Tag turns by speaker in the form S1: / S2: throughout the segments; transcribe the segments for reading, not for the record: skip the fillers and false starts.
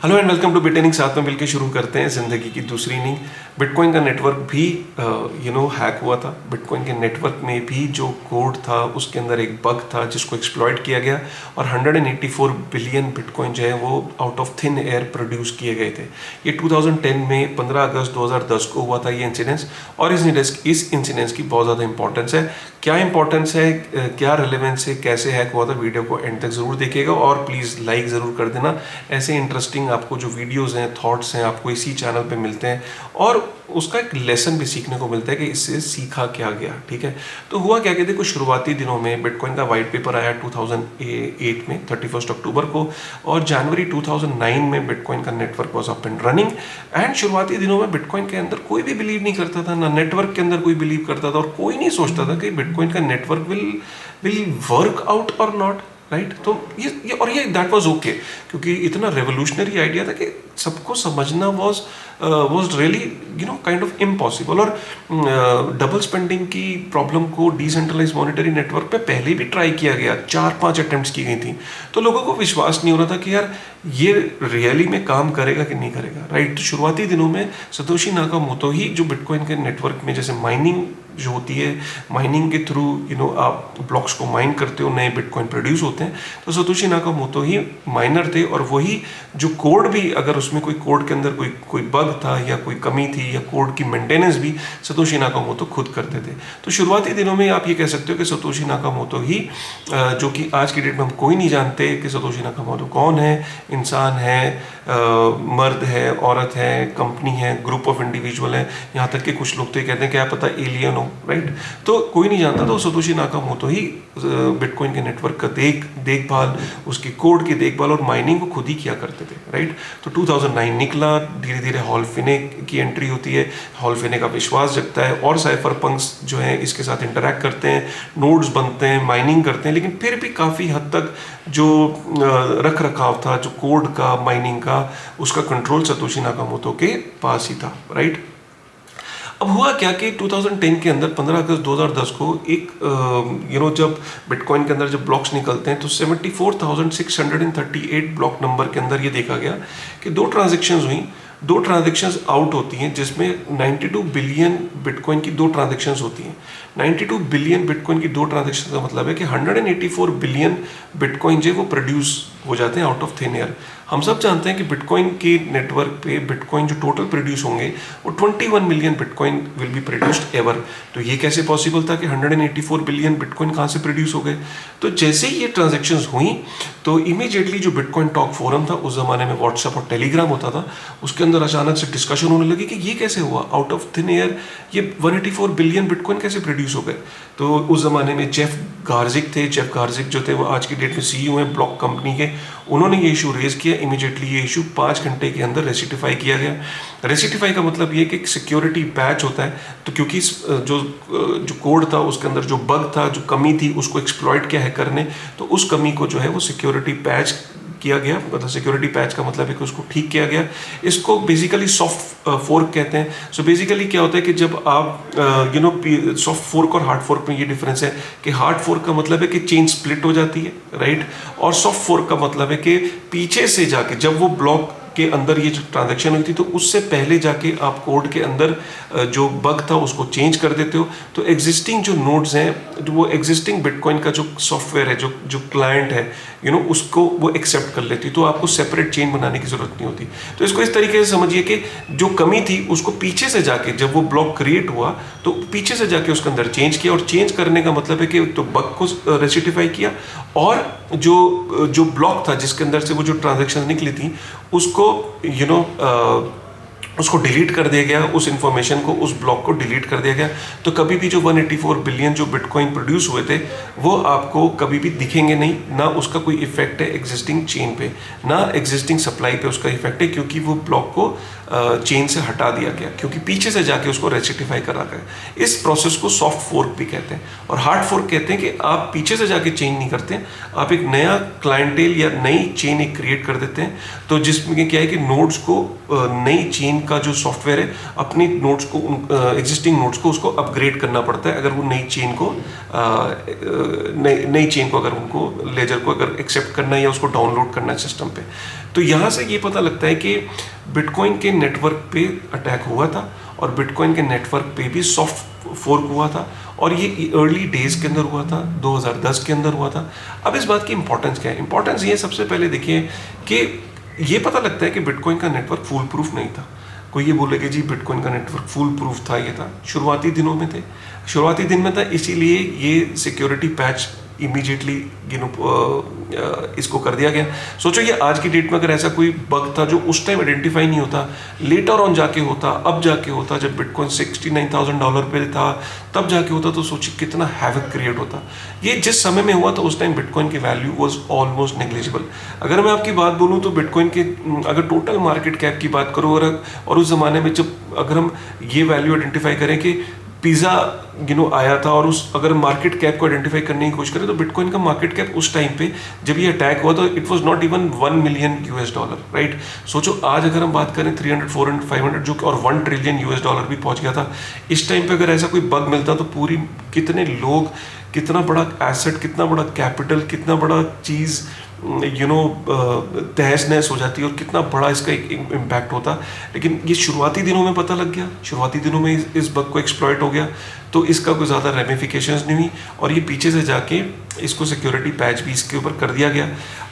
S1: Hello and welcome to bitcoin. साथ में मिलकर शुरू करते हैं ज़िंदगी की दूसरी इनिंग। बिटकॉइन का नेटवर्क भी हैक हुआ था। बिटकॉइन के नेटवर्क में भी जो कोड था उसके अंदर एक बग था जिसको एक्सप्लॉइट किया गया और 184 बिलियन बिटकॉइन जो है वो out of thin air produce किए गए थे। ये 2010 में 15 अगस्त 2010 को हुआ था ये इंसिडेंस। और इस इंसिडेंस की बहुत ज़्यादा इंपॉर्टेंस है। क्या इंपॉर्टेंस है, क्या रिलेवेंस है, कैसे हैक हुआ था, वीडियो को एंड तक ज़रूर देखिएगा और प्लीज़ लाइक ज़रूर कर देना। ऐसे इंटरेस्टिंग आपको जो वीडियोस हैं, थॉट्स हैं, आपको इसी चैनल पे मिलते हैं और उसका एक लेसन भी सीखने को मिलता है कि इससे सीखा क्या गया। ठीक है, तो हुआ क्या कहते कुछ शुरुआती दिनों में बिटकॉइन का वाइट पेपर आया 2008 में 31 अक्टूबर को और जनवरी 2009 में बिटकॉइन का network was up and running. And शुरुआती दिनों में बिटकॉइन के अंदर कोई भी बिलीव नहीं करता था, ना नेटवर्क के अंदर कोई बिलीव करता था और कोई नहीं सोचता था कि बिटकॉइन का नेटवर्क विल वर्क आउट और नॉट। राइट, तो ये दैट वाज ओके, क्योंकि इतना रेवोल्यूशनरी आइडिया था कि सबको समझना was really kind of impossible. और डबल स्पेंडिंग की प्रॉब्लम को डिसेंट्रलाइज मॉनेटरी नेटवर्क पे पहले भी ट्राई किया गया, 4-5 अटेम्प्ट्स की गई थी, तो लोगों को विश्वास नहीं हो रहा था कि यार ये रियली में काम करेगा कि नहीं करेगा। राइट, तो शुरुआती दिनों में सतोशी नाकामोटो ही जो बिटकॉइन के नेटवर्क में जैसे माइनिंग जो होती है, माइनिंग के थ्रू आप ब्लॉक्स को माइन करते हो, नए बिटकॉइन प्रोड्यूस होते हैं, तो सतोशी नाकामोटो ही माइनर थे और वही जो कोड भी, अगर उसमें कोई कोड के अंदर कोई बग था या कोई कमी थी या कोड की मेंटेनेंस भी सतोशी नाकामोटो खुद करते थे। तो शुरुआती दिनों में आप ये कह सकते हो कि सतोशी नाकामोटो ही, जो कि आज की डेट में हम कोई नहीं जानते कि सतोशी नाकामोटो कौन है, इंसान है, मर्द है, औरत है, कंपनी है, ग्रुप ऑफ इंडिविजुअल है, यहाँ तक कि कुछ लोग तो ये कहते हैं क्या पता एलियन हो। राइट, तो कोई नहीं जानता, तो सतोशी नाकामोटो ही बिटकॉइन के नेटवर्क का देखभाल, उसकी कोड की देखभाल और माइनिंग को खुद ही किया करते थे। राइट, तो 2009 निकला, धीरे धीरे हॉल फिने की एंट्री होती है, हॉल फिने का विश्वास जगता है और साइफर पंक्स जो है इसके साथ इंटरैक्ट करते हैं, नोड्स बनते हैं, माइनिंग करते हैं, लेकिन फिर भी काफ़ी हद तक जो रख रखाव था, जो कोड का, माइनिंग का, उसका कंट्रोल सतोशी नाकामोटो के पास ही था। राइट, अब हुआ क्या कि 2010 के अंदर 15 अगस्त 2010 को एक जब बिटकॉइन के अंदर जब ब्लॉक्स निकलते हैं तो 74,638 ब्लॉक नंबर के अंदर ये देखा गया कि दो ट्रांजेक्शन्स हुई, दो ट्रांजेक्शन्स आउट होती हैं जिसमें 92 बिलियन बिटकॉइन की दो ट्रांजेक्शन्स होती हैं। 92 बिलियन बिटकॉइन की दो ट्रांजेक्शन का मतलब है कि 184 बिलियन बिटकॉइन जो वो प्रोड्यूस हो जाते हैं आउट ऑफ थिन एयर। हम सब जानते हैं कि बिटकॉइन के नेटवर्क पे बिटकॉइन जो टोटल प्रोड्यूस होंगे वो 21 million bitcoin will be produced ever. तो ये कैसे पॉसिबल था कि 184 बिलियन बिटकॉइन कहाँ से प्रोड्यूस हो गए? तो जैसे ही ये ट्रांजेक्शन्स हुई तो इमीडिएटली जो बिटकॉइन टॉक फोरम था, उस जमाने में व्हाट्सएप और टेलीग्राम होता था, उसके अंदर अचानक से डिस्कशन होने लगी कि ये कैसे हुआ, आउट ऑफ थिन एयर ये 184 बिलियन बिटकॉइन कैसे प्रोड्यूस हो गए। तो उस जमाने में जेफ गार्जिक थे, जेफ गार्जिक जो थे वो आज की डेट में सीईओ हैं ब्लॉक कंपनी के, उन्होंने ये इशू रेज किया। इमीडिएटली ये इशू 5 घंटे के अंदर रेसिटिफाई किया गया। रेसिटिफाई का मतलब ये कि एक सिक्योरिटी पैच होता है, तो क्योंकि जो कोड था उसके अंदर जो बग था, जो कमी थी, उसको एक्सप्लॉइट किया हैकर ने, तो उस कमी को जो है वो सिक्योरिटी पैच किया गया। मतलब सिक्योरिटी पैच का मतलब है कि उसको ठीक किया गया। इसको बेसिकली सॉफ्ट फोर्क कहते हैं। सो बेसिकली क्या होता है कि जब आप सॉफ्ट फोर्क और हार्ड फोर्क में ये डिफरेंस है कि हार्ड फोर्क का मतलब है कि चेन स्प्लिट हो जाती है, राइट, और सॉफ्ट फोर्क का मतलब है कि पीछे से जाके जब वो ब्लॉक के अंदर ये जो ट्रांजैक्शन हुई थी तो उससे पहले जाके आप कोड के अंदर जो बग था उसको चेंज कर देते हो, तो एग्जिस्टिंग जो नोड्स हैं, वो एग्जिस्टिंग बिटकॉइन का जो सॉफ्टवेयर है, जो क्लाइंट है, उसको वो एक्सेप्ट कर लेती, तो आपको सेपरेट चेन बनाने की जरूरत नहीं होती। तो इसको इस तरीके से समझिए कि जो कमी थी उसको पीछे से जाके, जब वो ब्लॉक क्रिएट हुआ तो पीछे से जाके उसके अंदर चेंज किया, और चेंज करने का मतलब है कि तो बग को रेसिटिफाई किया और जो ब्लॉक था जिसके अंदर से वो जो ट्रांजैक्शन निकली थी उसको उसको डिलीट कर दिया गया, उस इंफॉर्मेशन को, उस ब्लॉक को डिलीट कर दिया गया। तो कभी भी जो 184 बिलियन जो बिटकॉइन प्रोड्यूस हुए थे वो आपको कभी भी दिखेंगे नहीं, ना उसका कोई इफेक्ट है एग्जिस्टिंग चेन पे, ना एग्जिस्टिंग सप्लाई पे उसका इफेक्ट है, क्योंकि वो ब्लॉक को चेन से हटा दिया गया, क्योंकि पीछे से जाके उसको रेसिटिफाई करा गया। इस प्रोसेस को सॉफ्ट फोर्क भी कहते हैं। और हार्ड फोर्क कहते हैं कि आप पीछे से जाके चेंज नहीं करते, आप एक नया क्लाइंटेल या नई चेन एक क्रिएट कर देते हैं, तो जिसमें क्या है कि नोड्स को नई चेन का जो सॉफ्टवेयर है अपनी नोड्स को, एग्जिस्टिंग नोड्स को उसको अपग्रेड करना पड़ता है अगर वो नई चेन को अगर उनको लेजर को अगर एक्सेप्ट करना है या उसको डाउनलोड करना है सिस्टम पे। तो यहाँ से ये पता लगता है कि बिटकॉइन के नेटवर्क पे अटैक हुआ था और बिटकॉइन के नेटवर्क पे भी सॉफ्ट फोर्क हुआ था और ये अर्ली डेज के अंदर हुआ था, 2010 के अंदर हुआ था। अब इस बात की इंपॉर्टेंस क्या है? इंपॉर्टेंस ये सबसे पहले देखिए कि ये पता लगता है कि बिटकॉइन का नेटवर्क फुल प्रूफ नहीं था। कोई ये बोले कि जी बिटकॉइन का नेटवर्क फुल प्रूफ था, ये था शुरुआती दिनों में थे, शुरुआती दिन में था, इसीलिए ये सिक्योरिटी पैच इमीडिएटली इसको कर दिया गया। सोचो ये आज की डेट में अगर ऐसा कोई बग था जो उस टाइम आइडेंटिफाई नहीं होता, लेटर ऑन जाके होता, अब जाके होता, जब बिटकॉइन $69,000 पे था तब जाके होता, तो सोचिए कितना हैवक क्रिएट होता। ये जिस समय में हुआ था उस टाइम बिटकॉइन की वैल्यू वाज ऑलमोस्ट नेग्लिजिबल। अगर मैं आपकी बात बोलूँ तो बिटकॉइन के अगर टोटल मार्केट कैप की बात करूँ और उस ज़माने में जब अगर हम ये वैल्यू आइडेंटिफाई करें कि पिज़्ज़ा आया था और उस अगर मार्केट कैप को आइडेंटिफाई करने की कोशिश करें तो बिटकॉइन का मार्केट कैप उस टाइम पे जब ये अटैक हुआ तो it was not even $1 million, right. सोचो आज अगर हम बात करें 300, 400, 500 जो और $1 ट्रिलियन भी पहुंच गया था। इस टाइम पे अगर ऐसा कोई बग मिलता तो पूरी कितने लोग, कितना बड़ा एसेट, कितना बड़ा कैपिटल, कितना बड़ा चीज़ तहस नहस हो जाती है और कितना बड़ा इसका एक इम्पैक्ट होता। लेकिन ये शुरुआती दिनों में पता लग गया, शुरुआती दिनों में इस बग को एक्सप्लॉइट हो गया तो इसका कोई ज़्यादा रेमिफिकेशंस नहीं हुई और ये पीछे से जाके इसको सिक्योरिटी पैच भी इसके ऊपर कर दिया गया।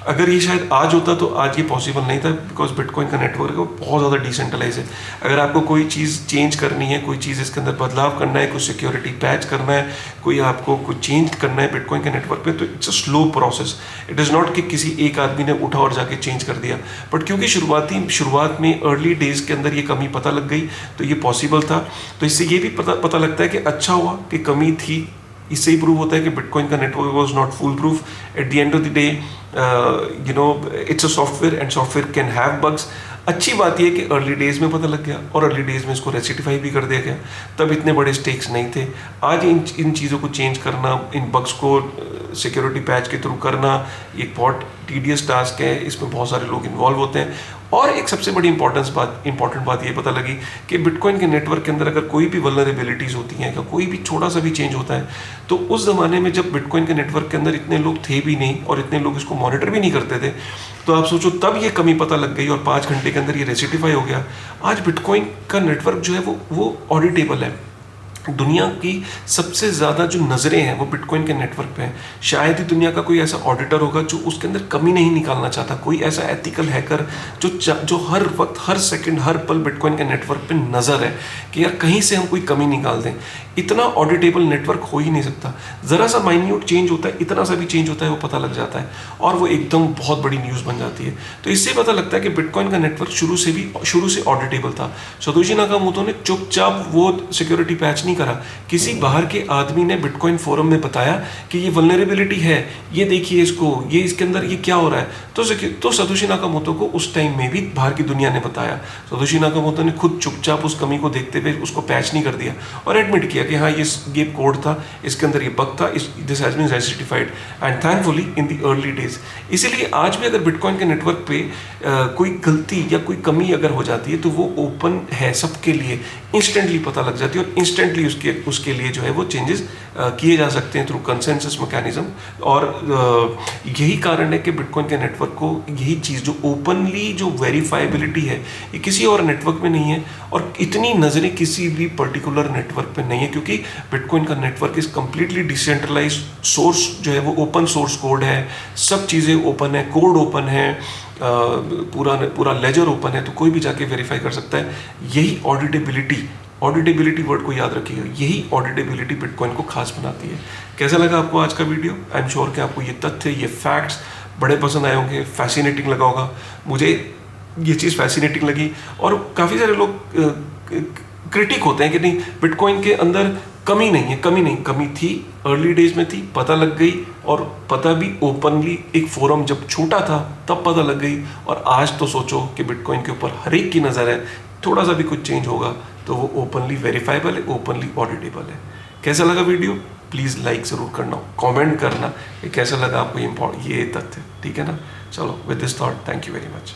S1: अगर ये शायद आज होता तो आज ये पॉसिबल नहीं था, बिकॉज बिटकॉइन का नेटवर्क बहुत ज़्यादा डिसेंट्रलाइज है। अगर आपको कोई चीज़ चेंज करनी है, कोई चीज़ इसके अंदर बदलाव करना है, कोई सिक्योरिटी पैच करना है, कोई आपको कुछ चेंज करना है बिटकॉइन के नेटवर्क पे, तो it's a slow process. It is not कि किसी एक आदमी ने उठा और जाके चेंज कर दिया, बट क्योंकि शुरुआत में अर्ली डेज के अंदर ये कमी पता लग गई तो ये पॉसिबल था। तो इससे ये भी पता लगता है कि अच्छा हुआ कि कमी थी। इससे ही प्रूव होता है कि बिटकॉइन का network was not full proof. At the end of the day it's a software and software can have bugs. अच्छी बात यह कि अर्ली डेज में पता लग गया और अर्ली डेज में इसको रेसिटिफाई भी कर दिया गया, तब इतने बड़े स्टेक्स नहीं थे। आज इन चीज़ों को चेंज करना, इन बग्स को सिक्योरिटी पैच के थ्रू करना एक बहुत टीडियस टास्क है, इसमें बहुत सारे लोग इन्वॉल्व होते हैं। और एक सबसे बड़ी इंपॉर्टेंट बात ये पता लगी कि बिटकॉइन के नेटवर्क के अंदर अगर कोई भी वल्नरेबिलिटीज़ होती हैं या कोई भी छोटा सा भी चेंज होता है तो उस ज़माने में जब बिटकॉइन के नेटवर्क के अंदर इतने लोग थे भी नहीं और इतने लोग इसको मॉनिटर भी नहीं करते थे, तो आप सोचो तब ये कमी पता लग गई और 5 घंटे के अंदर ये रेसिटिफाई हो गया। आज बिटकॉइन का नेटवर्क जो है वो ऑडिटेबल है। दुनिया की सबसे ज़्यादा जो नज़रें हैं वो बिटकॉइन के नेटवर्क पे हैं। शायद ही दुनिया का कोई ऐसा ऑडिटर होगा जो उसके अंदर कमी नहीं निकालना चाहता, कोई ऐसा एथिकल हैकर जो हर वक्त, हर सेकंड, हर पल बिटकॉइन के नेटवर्क पे नज़र है कि यार कहीं से हम कोई कमी निकाल दें। इतना ऑडिटेबल नेटवर्क हो ही नहीं सकता। ज़रा सा माइन्यूट चेंज होता है, इतना सा भी चेंज होता है, वो पता लग जाता है और वो एकदम बहुत बड़ी न्यूज़ बन जाती है। तो इससे पता लगता है कि बिटकॉइन का नेटवर्क शुरू से ऑडिटेबल था। सतोशी नाकामोटो ने चुपचाप वो सिक्योरिटी पैच नहीं करा, किसी बाहर के आदमी ने बिटकॉइन फोरम में बताया कि ये वल्नरेबिलिटी है, ये देखिए इसको, ये इसके अंदर ये क्या हो रहा है। तो सतोशी नाकामोटो को उस टाइम में भी बाहर की दुनिया ने बताया। सतोशी नाकामोटो ने खुद चुपचाप उस कमी को देखते हुए उसको पैच नहीं कर दिया और एडमिट किया कि हाँ ये कोड था, इसके अंदर ये बग था, this has been rectified and thankfully in the early days. इसीलिए आज भी अगर बिटकॉइन के नेटवर्क पे कोई गलती या कोई कमी अगर हो जाती है तो वो ओपन है सबके लिए, इंस्टेंटली पता लग जाती है और इंस्टेंटली उसके लिए जो है वो चेंजेस किए जा सकते हैं थ्रू कंसेंसस मैकेनिज्म। और यही कारण है कि बिटकॉइन के नेटवर्क को यही चीज़ जो ओपनली जो वेरीफाइबिलिटी है ये किसी और नेटवर्क में नहीं है और इतनी नज़रें किसी भी पर्टिकुलर नेटवर्क पे नहीं है, क्योंकि बिटकॉइन का network is completely decentralise. Source जो है वो ओपन सोर्स कोड है, सब चीज़ें ओपन है, कोड ओपन है, पूरा लेजर ओपन है, तो कोई भी जाके वेरीफाई कर सकता है। यही ऑडिटेबिलिटी वर्ड को याद रखिएगा, यही ऑडिटेबिलिटी बिटकॉइन को खास बनाती है। कैसा लगा आपको आज का वीडियो? आई एम श्योर कि आपको ये तथ्य, ये फैक्ट्स बड़े पसंद आए होंगे, फैसिनेटिंग लगा होगा। मुझे ये चीज़ फैसिनेटिंग लगी और काफ़ी सारे लोग क्रिटिक होते हैं कि नहीं बिटकॉइन के अंदर कमी नहीं, कमी थी, अर्ली डेज में थी, पता लग गई और पता भी ओपनली, एक फोरम जब छोटा था तब पता लग गई। और आज तो सोचो कि बिटकॉइन के ऊपर हर एक की नज़र है, थोड़ा सा भी कुछ चेंज होगा तो वो ओपनली वेरीफाइबल है, ओपनली ऑडिटेबल है। कैसा लगा वीडियो? प्लीज़ लाइक ज़रूर करना, कमेंट करना कि कैसा लगा आपको ये तथ्य, ठीक है ना। चलो with this thought, thank you very much.